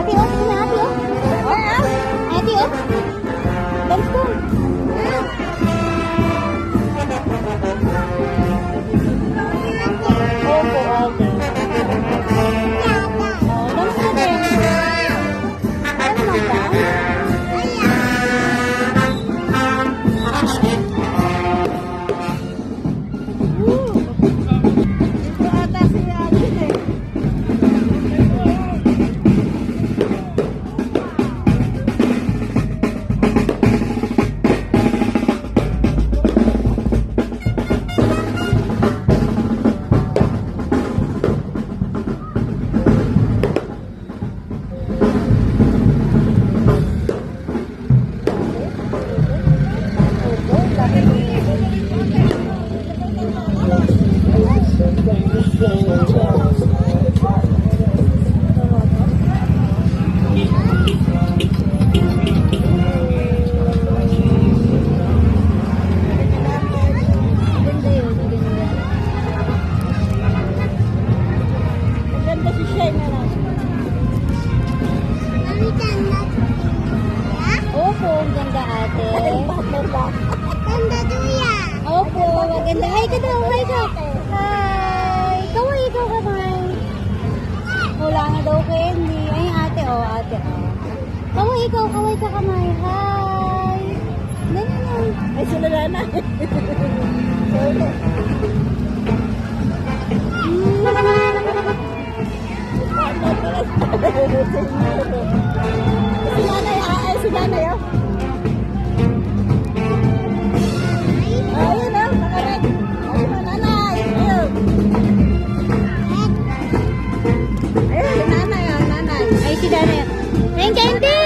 Ate, oh. Sige, ate, oh. Ate, oh. Let's go. Opo, ate. Oh, let's go din. Ano naman ba? Ito ata si ate eh. Maganda si Shai na lang. Opo, ang ganda ate. Ganda duya. Opo, maganda. Hi ka daw, hi ka. Hi. Kaway, ikaw kamay. Wala nga daw candy. Ay, ate, oh, ate, oh. Kaway, ikaw, kaway ka kamay. Hi. Ganyan. Ay, sila na. Solo. Si nanay, ay, si nanay, oh. Ayun, oh, nakarek. Ayun, nanay. Ayun. Ayun, si nanay, oh, nanay. Ay, si nanay. Ayun, candy!